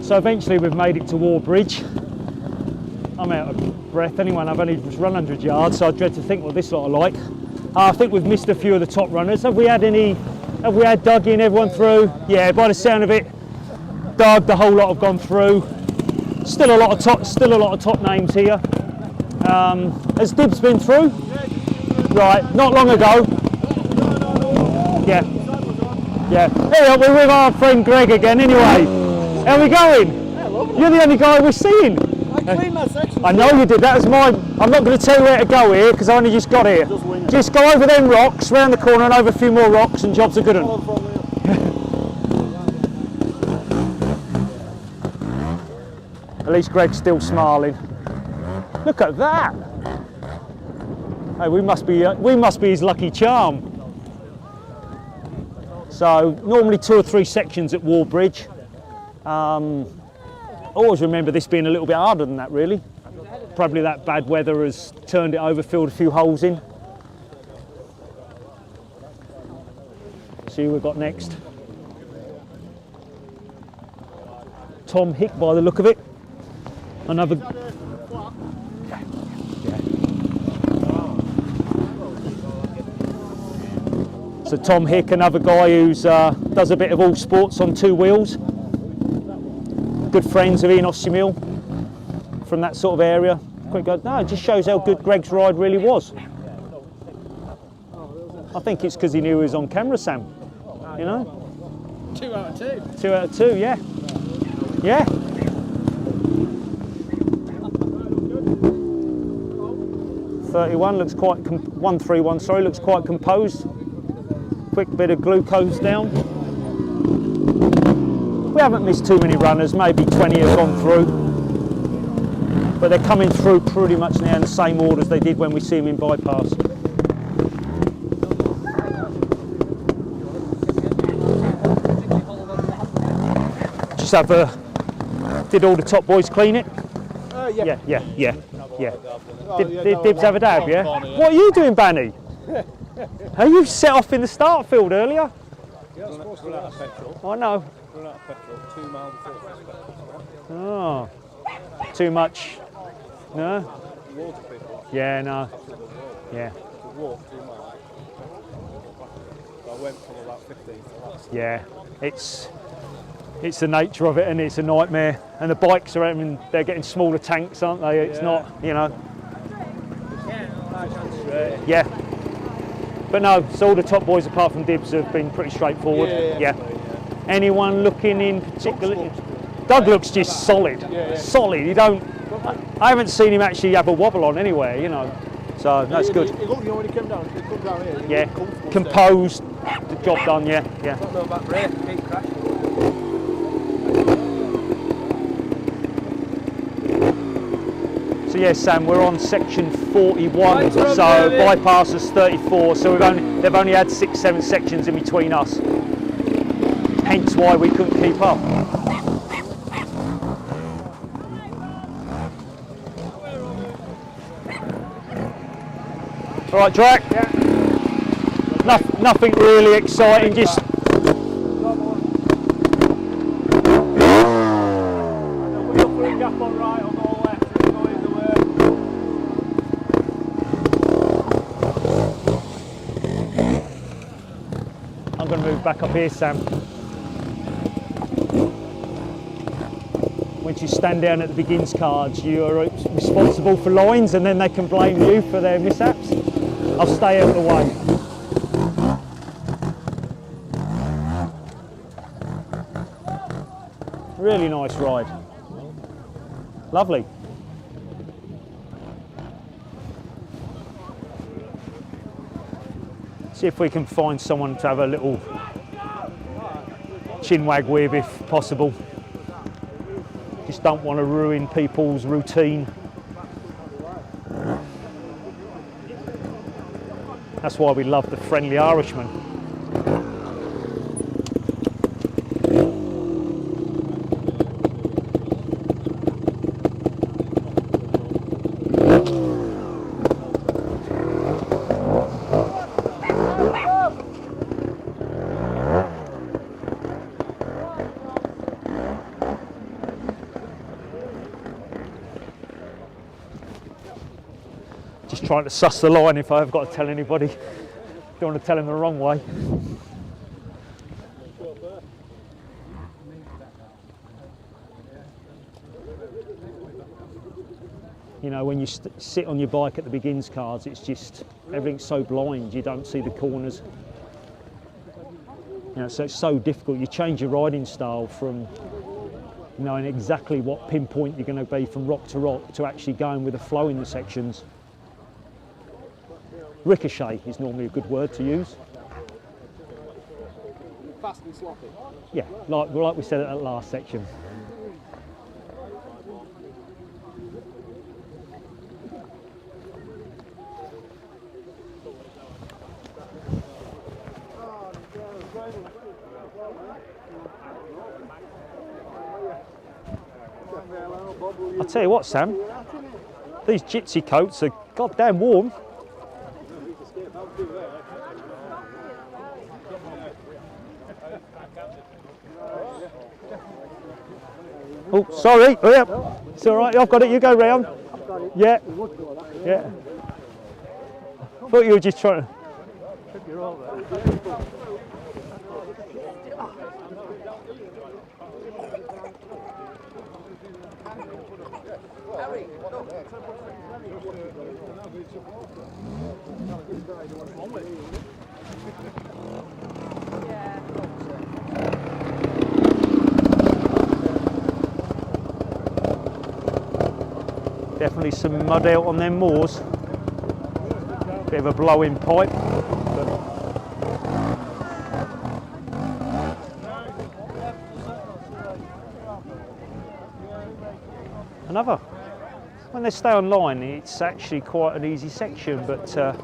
So eventually we've made it to Whaw Bridge. I'm out of breath anyway, and I've only just run 100 yards, so I dread to think what this lot are like. I think we've missed a few of the top runners. Have we had Doug in, everyone through? Yeah, by the sound of it, Doug, the whole lot have gone through. Still a lot of top names here. Has Dibs been through? Right, not long ago. Yeah. Yeah. Hey, we're with our friend Greg again anyway. How are we going? You're the only guy we're seeing. I cleaned that section. I know you did, that was mine. I'm not going to tell you where to go here because I only just got here. Just go over them rocks, round the corner and over a few more rocks and job's a good one. At least Greg's still smiling. Look at that. Hey, we must be his lucky charm. So normally 2 or 3 sections at Whaw Bridge. Always remember this being a little bit harder than that, really. Probably that bad weather has turned it over, filled a few holes in. See who we've got next. Tom Hick, by the look of it. Another. So Tom Hick, another guy who's does a bit of all sports on 2 wheels. Good friends of Ian Ossiemil from that sort of area. No, it just shows how good Greg's ride really was. I think it's because he knew he was on camera, Sam. You know? 2 out of 2. 2 out of 2, yeah. Yeah. Looks quite 131. Sorry, looks quite composed. Quick bit of glucose down. We haven't missed too many runners. Maybe 20 have gone through, but they're coming through pretty much now in the same order as they did when we see them in bypass. Just have did all the top boys clean it? Yeah. Did Dibs have a dab, yeah? What are you doing, Banny? Are you set off in the start field earlier? Yeah, I was supposed to run out of petrol. I know. Run out of petrol 2 miles before. Oh, too much? No? Water people. Yeah, no. Yeah. To walk 2 miles. So I went from about 15 to last. Yeah, it's the nature of it, and it's a nightmare. And the bikes are, I mean, they're getting smaller tanks, aren't they? It's not, you know. Yeah. But no, so all the top boys apart from Dibs have been pretty straightforward. Yeah. Anyone looking in particular? Doug looks just solid. Solid. You don't. I haven't seen him actually have a wobble on anywhere, you know. So that's good. You know when he came down here. Yeah. Composed. The job done. Yeah. I don't know about brake. Keep crashing. So yes, Sam, we're on section 41, so bypass is 34, so they've only had 6-7 sections in between us, hence why we couldn't keep up. All right, Drac? Yeah. Nothing really exciting, just... I'm going to move back up here, Sam. Once you stand down at the begins cards, you are responsible for lines and then they can blame you for their mishaps. I'll stay out of the way. Really nice ride. Lovely. See if we can find someone to have a little chinwag with if possible. Just don't want to ruin people's routine. That's why we love the friendly Irishman. Just trying to suss the line if I've got to tell anybody. Don't want to tell him the wrong way. You know, when you sit on your bike at the begins cards, it's just, everything's so blind, you don't see the corners. You know, so it's so difficult. You change your riding style from knowing exactly what pinpoint you're going to be from rock to actually going with the flow in the sections. Ricochet is normally a good word to use. Fast and sloppy. Yeah, like we said at that last section. I'll tell you what, Sam, these Jitsie coats are goddamn warm. Oh, sorry. Oh, yeah. It's all right. I've got it. You go round. Yeah. Yeah. Thought you were just trying to. Definitely some mud out on them moors. Bit of a blowing pipe. Another. When they stay on line, it's actually quite an easy section, but a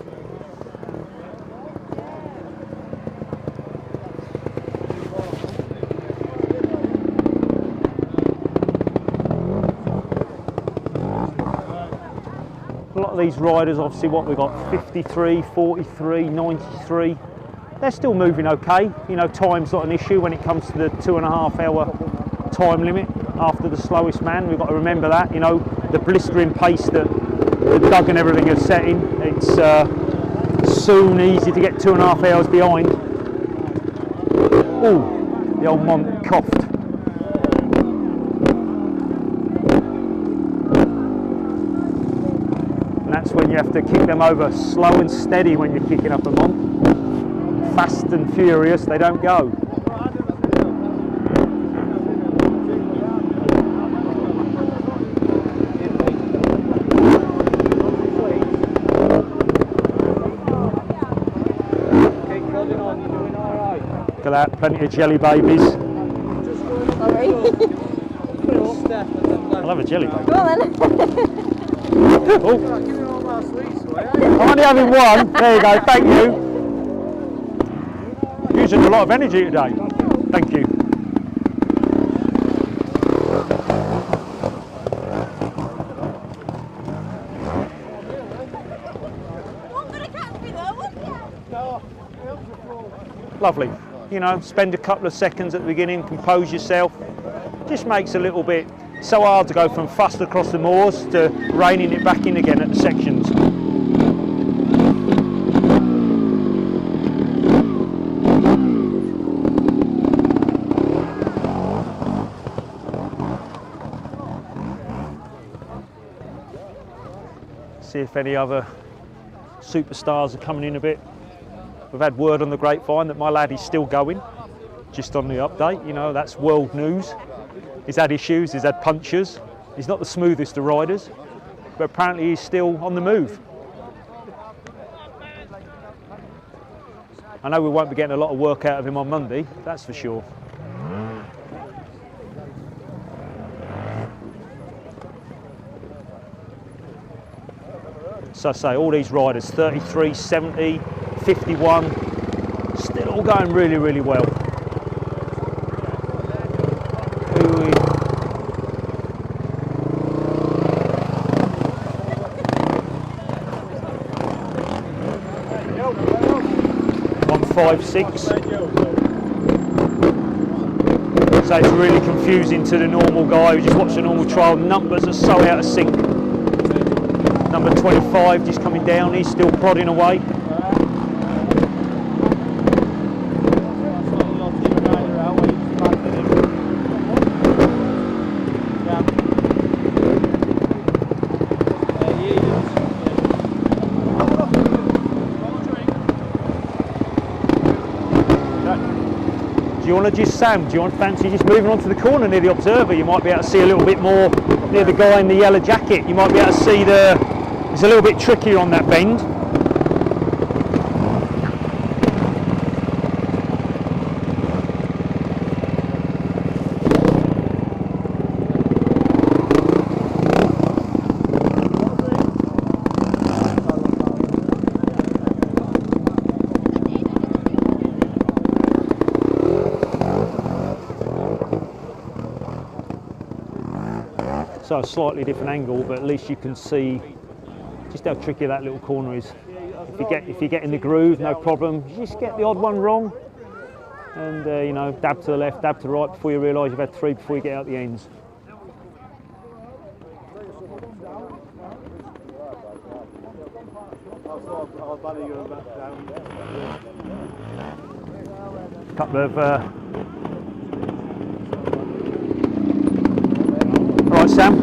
lot of these riders, obviously, what we've got 53, 43, 93, they're still moving okay. You know, time's not an issue when it comes to the 2.5 hour time limit after the slowest man. We've got to remember that, you know, the blistering pace that Doug and everything are setting, it's soon easy to get 2.5 hours behind. Oh, the old Mont coughed. And that's when you have to kick them over slow and steady when you're kicking up a Mont. Fast and furious, they don't go. Look at that, plenty of jelly babies. I love a jelly baby. Go on then. Oh. I'm only having one. There you go, thank you. Using a lot of energy today. Thank you. Lovely. You know, spend a couple of seconds at the beginning, compose yourself. Just makes a little bit so hard to go from fast across the moors to reining it back in again at the sections. See if any other superstars are coming in a bit. We've had word on the grapevine that my lad is still going, just on the update, you know, that's world news. He's had issues, he's had punctures, he's not the smoothest of riders, but apparently he's still on the move. I know we won't be getting a lot of work out of him on Monday, that's for sure. So I say, all these riders, 33, 70, 51, still all going really, really well. One, 5, 6. So it's really confusing to the normal guy who just watched a normal trial. Numbers are so out of sync. Number 25 just coming down, he's still prodding away. Do you want to just, Sam, do you want to fancy just moving on to the corner near the observer? You might be able to see a little bit more near the guy in the yellow jacket. You might be able to see it's a little bit trickier on that bend. So a slightly different angle, but at least you can see just how tricky that little corner is. If you get in the groove, no problem. You just get the odd one wrong, and you know, dab to the left, dab to the right before you realise you've had 3 before you get out the ends. Couple of all right, Sam.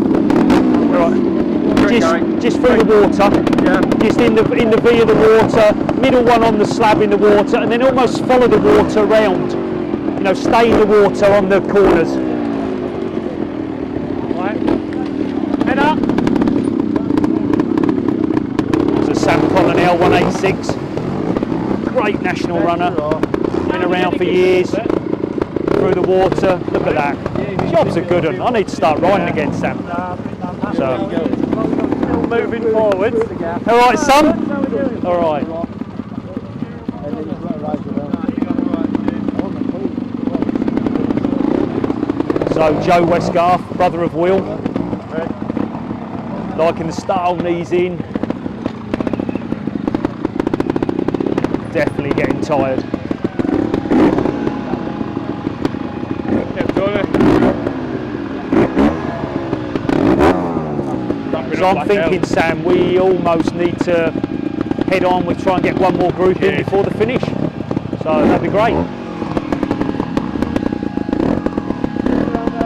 All right. Just through the water. Yeah. Just in the V of the water. Middle one on the slab in the water, and then almost follow the water around. You know, stay in the water on the corners. Right. Head up. So Sam Colonel, 186. Great national runner. Been around for years. Through the water. Look at that. Job's a good one. I need to start riding again, Sam. So, still moving forward. All right, son. All right. So Joe Westgarth, brother of Will, liking the style, knees in. Definitely getting tired. So I'm thinking, Sam, we almost need to head on with try and get one more group in before the finish. So that'd be great.